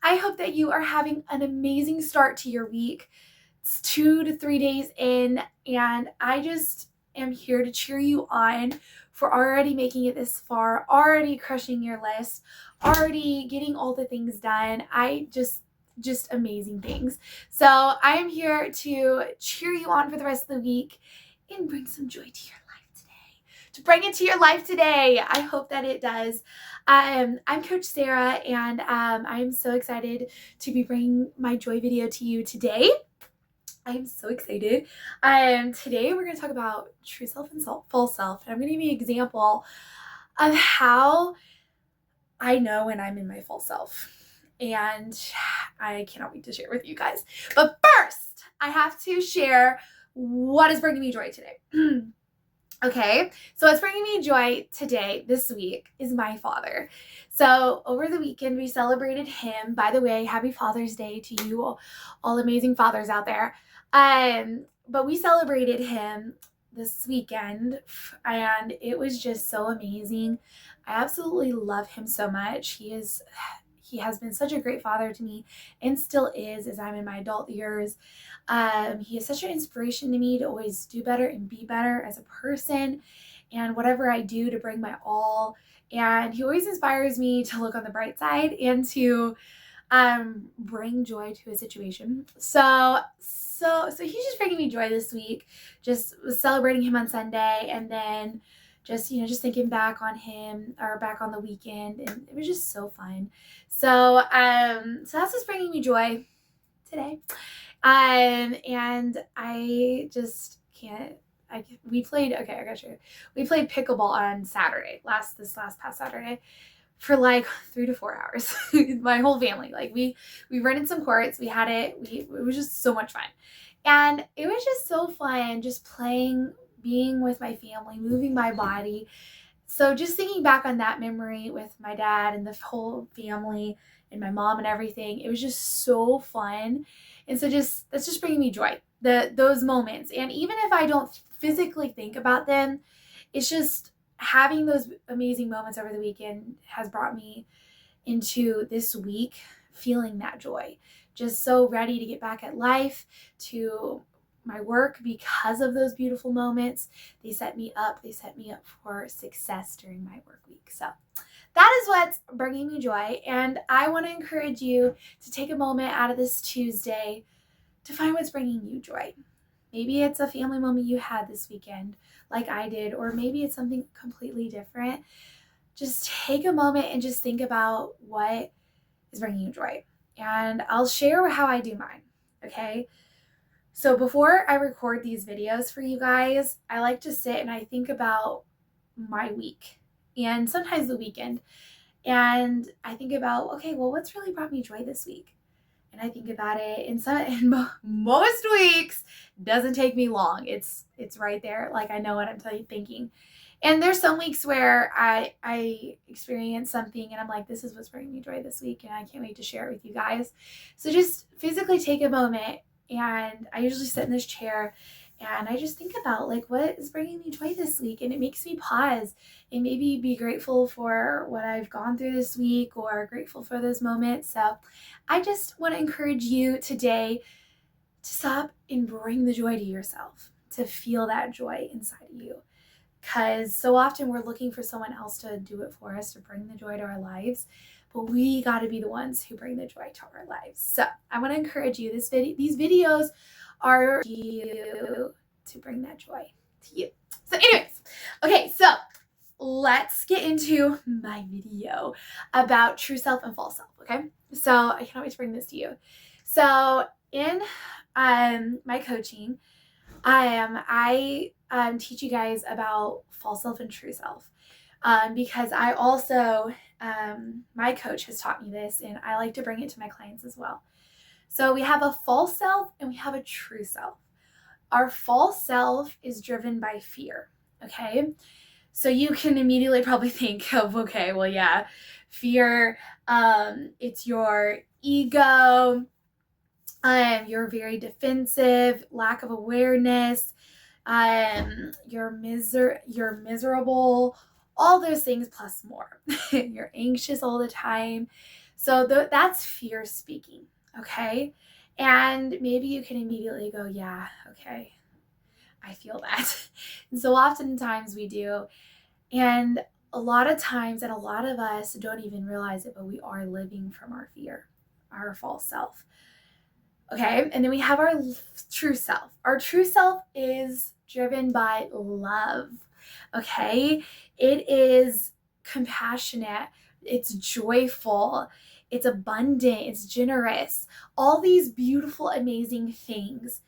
I hope that you are having an amazing start to your week. It's 2 to 3 days in, and I just am here to cheer you on for already making it this far, already crushing your list, already getting all the things done. Just amazing things. So I am here to cheer you on for the rest of the week and bring some joy to your life today. To bring it to your life today. I hope that it does. I'm Coach Sarah, and I'm so excited to be bringing my joy video to you today. I am so excited. Today we're going to talk about true self and false self. And I'm going to give you an example of how I know when I'm in my false self. And I cannot wait to share with you guys. But first, I have to share what is bringing me joy today. Okay, so what's bringing me joy today, this week, is my father. So over the weekend, we celebrated him. By the way, happy Father's Day to you, all amazing fathers out there. But we celebrated him this weekend, and it was just so amazing. I absolutely love him so much. He has been such a great father to me and still is as I'm in my adult years. He is such an inspiration to me to always do better and be better as a person, and whatever I do to bring my all. And he always inspires me to look on the bright side and to bring joy to a situation. So he's just bringing me joy this week. Just was celebrating him on Sunday, and then just thinking back on him, or back on the weekend, and it was just so fun. So that's what's bringing me joy today. And I just can't. We played. Okay, I got you. We played pickleball on Saturday, this past Saturday, for like 3 to 4 hours. My whole family, like we rented some courts. We had it. It was just so much fun, and it was just so fun just playing, being with my family, moving my body. So just thinking back on that memory with my dad and the whole family and my mom and everything, it was just so fun. And so that's just bringing me joy, those moments. And even if I don't physically think about them, it's just having those amazing moments over the weekend has brought me into this week feeling that joy. Just so ready to get back at life, to my work, because of those beautiful moments. They set me up for success during my work week. So that is what's bringing me joy, and I want to encourage you to take a moment out of this Tuesday to find what's bringing you joy. Maybe it's a family moment you had this weekend like I did, or maybe it's something completely different. Just take a moment and just think about what is bringing you joy, and I'll share how I do mine. Okay, so before I record these videos for you guys, I like to sit and I think about my week and sometimes the weekend. And I think about, okay, well, what's really brought me joy this week? And I think about it, and most weeks doesn't take me long. It's right there. Like, I know what I'm thinking. And there's some weeks where I experience something and I'm like, this is what's bringing me joy this week, and I can't wait to share it with you guys. So just physically take a moment, and I usually sit in this chair and I just think about, like, what is bringing me joy this week, and it makes me pause and maybe be grateful for what I've gone through this week, or grateful for those moments. So I just want to encourage you today to stop and bring the joy to yourself, to feel that joy inside of you. Because so often we're looking for someone else to do it for us, to bring the joy to our lives, but we got to be the ones who bring the joy to our lives. So I want to encourage you. These videos are you to bring that joy to you. So anyways, okay, so let's get into my video about true self and false self. Okay, so I can't wait to bring this to you. So in my coaching, I teach you guys about false self and true self, because I also, my coach has taught me this, and I like to bring it to my clients as well. So we have a false self and we have a true self. Our false self is driven by fear, okay? So you can immediately probably think of, okay, well, yeah, fear, it's your ego, you're very defensive, lack of awareness, you're miserable, all those things plus more. You're anxious all the time. So that's fear speaking, okay? And maybe you can immediately go, yeah, okay, I feel that. And so oftentimes we do. And a lot of times, and a lot of us don't even realize it, but we are living from our fear, our false self. Okay. And then we have our true self. Our true self is driven by love. Okay. It is compassionate, it's joyful, it's abundant, it's generous, all these beautiful, amazing things.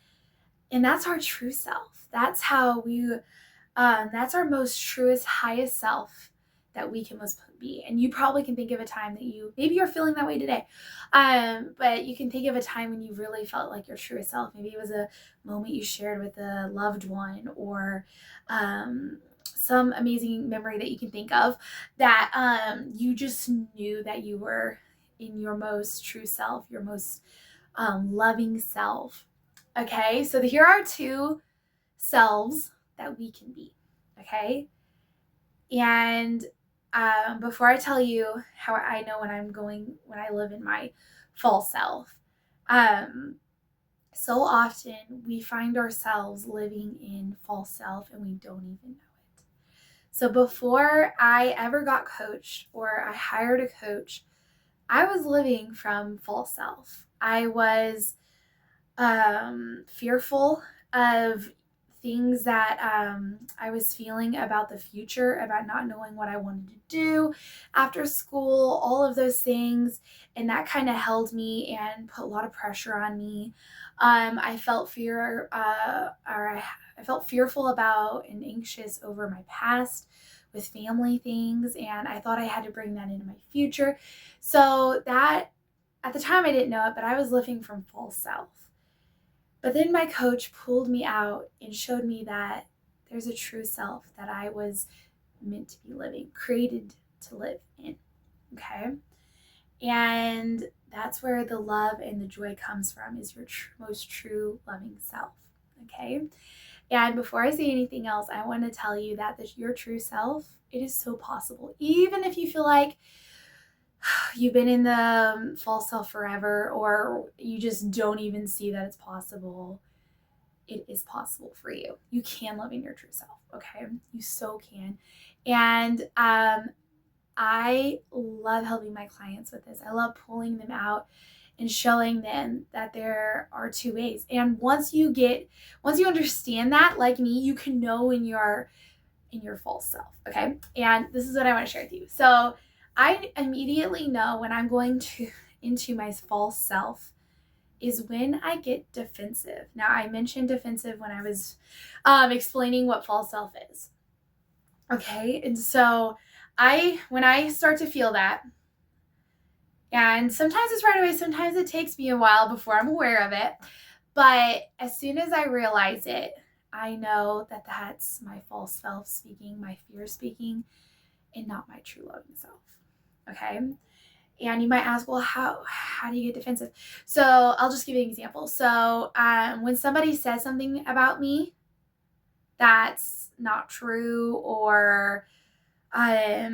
And that's our true self. That's how that's our most truest, highest self that we can most be. And you probably can think of a time that maybe you're feeling that way today. But you can think of a time when you really felt like your truest self. Maybe it was a moment you shared with a loved one, or some amazing memory that you can think of that you just knew that you were in your most true self, your most loving self. Okay, so here are two selves that we can be. Okay, and before I tell you how I know when I live in my false self, so often we find ourselves living in false self and we don't even know it. So before I ever got coached or I hired a coach, I was living from false self. I was fearful of things that I was feeling about the future, about not knowing what I wanted to do after school, all of those things. And that kind of held me and put a lot of pressure on me. I felt I felt fearful about and anxious over my past with family things. And I thought I had to bring that into my future. So that, at the time I didn't know it, but I was living from false self. But then my coach pulled me out and showed me that there's a true self that I was meant to be living, created to live in. Okay. And that's where the love and the joy comes from, is your most true loving self. Okay. And before I say anything else, I want to tell you that your true self, it is so possible. Even if you feel like you've been in the false self forever, or you just don't even see that it's possible, it is possible for you. You can live in your true self, okay? You so can. And I love helping my clients with this. I love pulling them out and showing them that there are two ways. And once you understand that, like me, you can know in your false self, okay? And this is what I want to share with you. So I immediately know when I'm going into my false self is when I get defensive. Now, I mentioned defensive when I was explaining what false self is. Okay, and so when I start to feel that, and sometimes it's right away, sometimes it takes me a while before I'm aware of it, but as soon as I realize it, I know that that's my false self speaking, my fear speaking, and not my true loving self. Okay. And you might ask, well, how do you get defensive? So I'll just give you an example. So when somebody says something about me that's not true, or I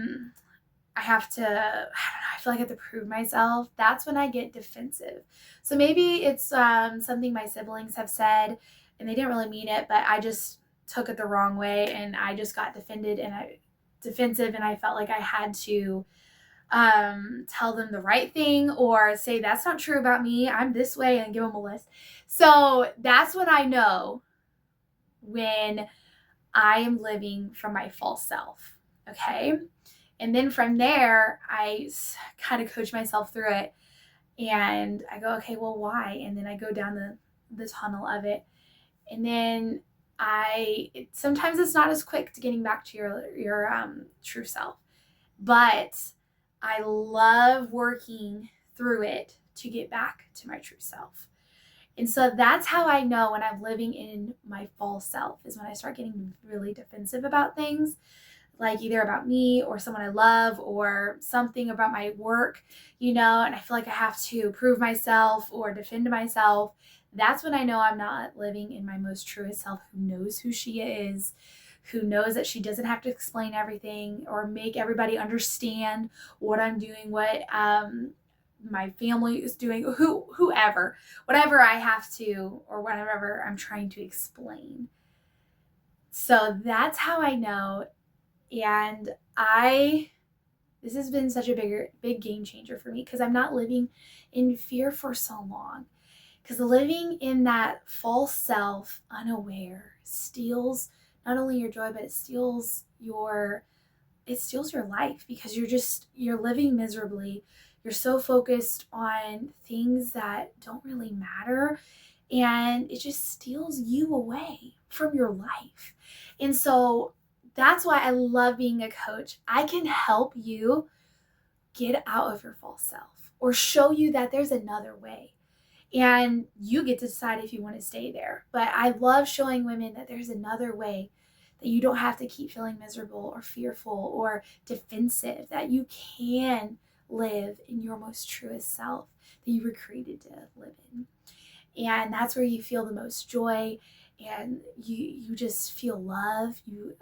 have to, I don't know, I feel like I have to prove myself, that's when I get defensive. So maybe it's something my siblings have said and they didn't really mean it, but I just took it the wrong way and I just got defensive, and I felt like I had to tell them the right thing or say that's not true about me, I'm this way, and give them a list. So that's when I know when I am living from my false self. Okay. And then from there, I kind of coach myself through it and I go, okay, well, why? And then I go down the tunnel of it. And then sometimes it's not as quick to getting back to your true self, but I love working through it to get back to my true self. And so that's how I know when I'm living in my false self, is when I start getting really defensive about things, like either about me or someone I love or something about my work, and I feel like I have to prove myself or defend myself. That's when I know I'm not living in my most truest self, who knows who she is, who knows that she doesn't have to explain everything or make everybody understand what I'm doing, my family is doing, whoever, whatever I have to, or whatever I'm trying to explain. So that's how I know. And this has been such a big game changer for me, because I'm not living in fear for so long. Because living in that false self, unaware, steals not only your joy, but it steals your life, because you're living miserably. You're so focused on things that don't really matter, and it just steals you away from your life. And so that's why I love being a coach. I can help you get out of your false self, or show you that there's another way. And you get to decide if you want to stay there. But I love showing women that there's another way, that you don't have to keep feeling miserable or fearful or defensive, that you can live in your most truest self that you were created to live in. And that's where you feel the most joy, and you just feel love. You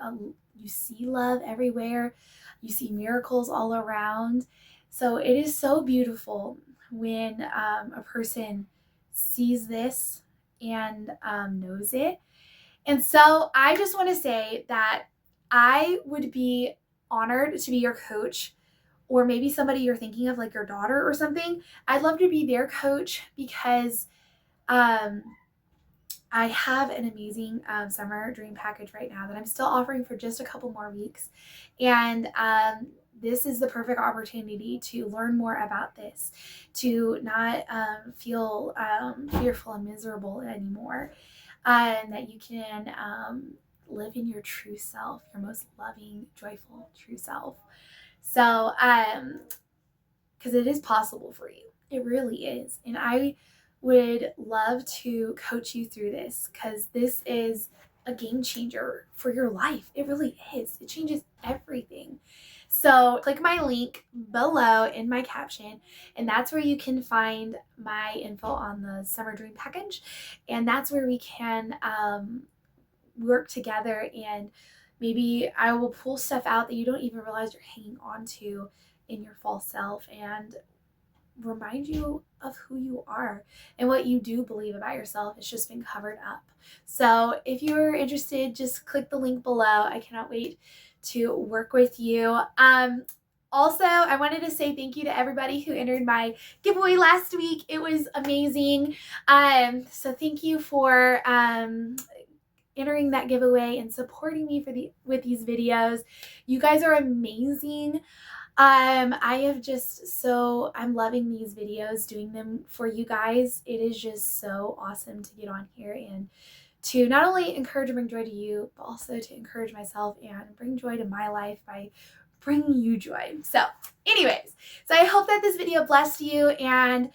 see love everywhere. You see miracles all around. So it is so beautiful when a person sees this and knows it. And so I just want to say that I would be honored to be your coach, or maybe somebody you're thinking of, like your daughter or something. I'd love to be their coach, because I have an amazing summer dream package right now that I'm still offering for just a couple more weeks. And this is the perfect opportunity to learn more about this, to not feel fearful and miserable anymore, and that you can live in your true self, your most loving, joyful, true self. So, because it is possible for you. It really is. And I would love to coach you through this, because this is a game changer for your life. It really is. It changes everything. So click my link below in my caption, and that's where you can find my info on the Summer Dream Package. And that's where we can work together, and maybe I will pull stuff out that you don't even realize you're hanging on to in your false self, and remind you of who you are and what you do believe about yourself. It's just been covered up. So if you're interested, just click the link below. I cannot wait to work with you. Also, I wanted to say thank you to everybody who entered my giveaway last week. It was amazing. So thank you for entering that giveaway and supporting me with these videos. You guys are amazing. I'm loving these videos, doing them for you guys. It is just so awesome to get on here and to not only encourage and bring joy to you, but also to encourage myself and bring joy to my life by bringing you joy. So anyways, I hope that this video blessed you and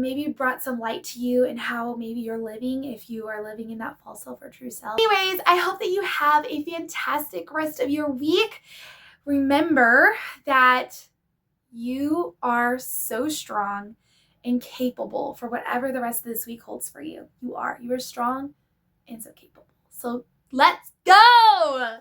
maybe brought some light to you and how maybe you're living, if you are living in that false self or true self. Anyways, I hope that you have a fantastic rest of your week. Remember that you are so strong and capable for whatever the rest of this week holds for you. You are strong and so capable. So let's go!